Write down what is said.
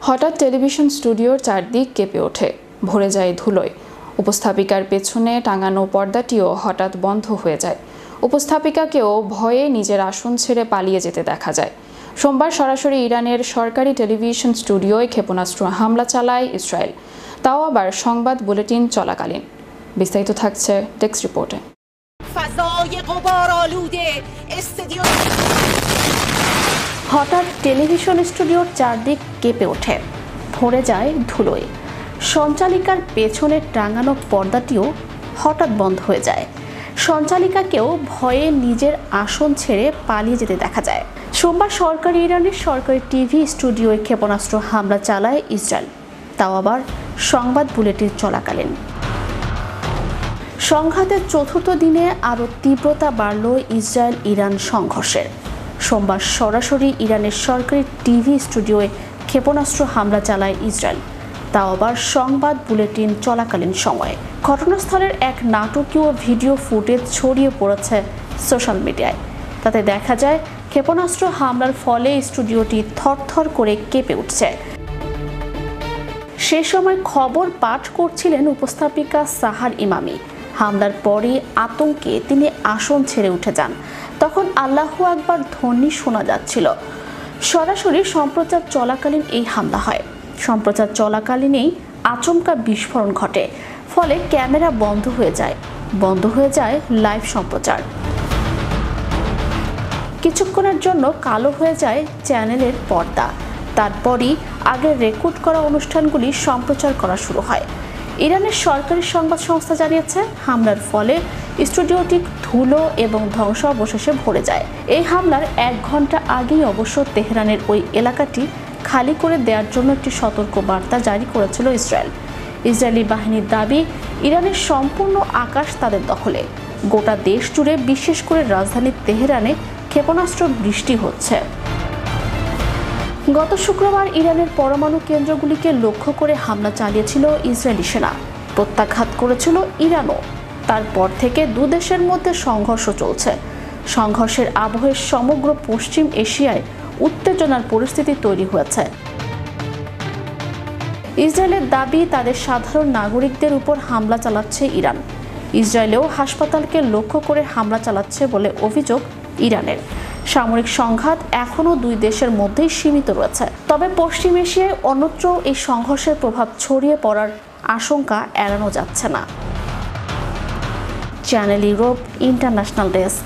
হঠাৎ টেলিভিশন স্টুডিওর চারদিক কেঁপে ওঠে, ভরে যায় ধুলোয়। উপস্থাপিকার পেছনে টাঙানো পর্দাটিও হঠাৎ বন্ধ হয়ে যায়। উপস্থাপিকাকেও ভয়ে নিজের আসন ছেড়ে পালিয়ে যেতে দেখা যায়। সোমবার সরাসরি ইরানের সরকারি টেলিভিশন স্টুডিওয় ক্ষেপণাস্ত্র হামলা চালায় ইসরায়েল, তাও আবার সংবাদ বুলেটিন চলাকালীন। বিস্তারিত থাকছে ডেস্ক রিপোর্টে। হঠাৎ টেলিভিশন স্টুডিওর চারদিক কেঁপে ওঠে, ভরে যায় ধুলোয়। সঞ্চালিকার পেছনে টাঙানো পর্দাটিও হঠাৎ বন্ধ হয়ে যায়। সঞ্চালিকাকেও ভয়ে নিজের আসন ছেড়ে পালিয়ে যেতে দেখা যায়। সোমবার ইরানের সরকারি টিভি স্টুডিওয় ক্ষেপণাস্ত্র হামলা চালায় ইসরায়েল, তাও আবার সংবাদ বুলেটিন চলাকালীন। সংঘাতের চতুর্থ দিনে আরও তীব্রতা বাড়ল ইসরায়েল ইরান সংঘর্ষের। সোমবার সরাসরি ইরানের সরকারি টিভি স্টুডিওয়ে ক্ষেপণাস্ত্র হামলা চালায় ইসরায়েল, তাও আবার সংবাদ বুলেটিন চলাকালীন সময়ে। ঘটনাস্থলের এক নাটকীয় ভিডিও ফুটেজ ছড়িয়ে পড়েছে সোশ্যাল মিডিয়ায়। তাতে দেখা যায় ক্ষেপণাস্ত্র হামলার ফলে স্টুডিওটি থরথর করে কেঁপে উঠছে। সে সময় খবর পাঠ করছিলেন উপস্থাপিকা সাহার ইমামি। হামলার পরে আতঙ্কে তিনি আসন ছেড়ে উঠে যান। তখন আল্লাহু আকবার ধ্বনি শোনা যাচ্ছিল। সরাসরি সম্প্রচার চলাকালীন এই হামলা হয়। সম্প্রচার চলাকালীনই আচমকা বিস্ফোরণ ঘটে, ফলে ক্যামেরা বন্ধ হয়ে যায় লাইভ সম্প্রচার। কিছুক্ষণের জন্য কালো হয়ে যায় চ্যানেলের পর্দা। তারপরই আগের রেকর্ড করা অনুষ্ঠানগুলি সম্প্রচার করা শুরু হয়। ইরানের সরকারি সংবাদ সংস্থা জানিয়েছে, হামলার ফলে স্টুডিওটি ধুলো এবং ধ্বংসাবশেষে ভরে যায়। এই হামলার 1 ঘন্টা আগেই অবশ্য তেহরানের ওই এলাকাটি খালি করে দেওয়ার জন্য একটি সতর্ক বার্তা জারি করেছিল ইসরায়েল। ইসরায়েলি বাহিনীর দাবি, ইরানের সম্পূর্ণ আকাশ তাদের দখলে। গোটা দেশ জুড়ে, বিশেষ করে রাজধানী তেহরানে ক্ষেপণাস্ত্র বৃষ্টি হচ্ছে। গত শুক্রবার ইরানের পরমাণু কেন্দ্রগুলিকে লক্ষ্য করে হামলা চালিয়েছিল ইসরায়েলি সেনা। প্রত্যাঘাত করেছিল ইরানও। তারপর থেকে দুদেশের মধ্যে সংঘর্ষ চলছে। সংঘর্ষের আবহে সমগ্র পশ্চিম এশিয়ায় উত্তেজনার পরিস্থিতি তৈরি হয়েছে। ইসরায়েলের দাবি, তাদের সাধারণ নাগরিকদের উপর হামলা চালাচ্ছে ইরান। ইসরায়েলেও হাসপাতালকে লক্ষ্য করে হামলা চালাচ্ছে বলে অভিযোগ ইরানের। সামরিক সংঘাত এখনও 2 দেশের মধ্যেই সীমিত রয়েছে। তবে পশ্চিম এশিয়ায় অন্যত্র এই সংঘর্ষের প্রভাব ছড়িয়ে পড়ার আশঙ্কা এড়ানো যাচ্ছে না। Channel Europe international desk.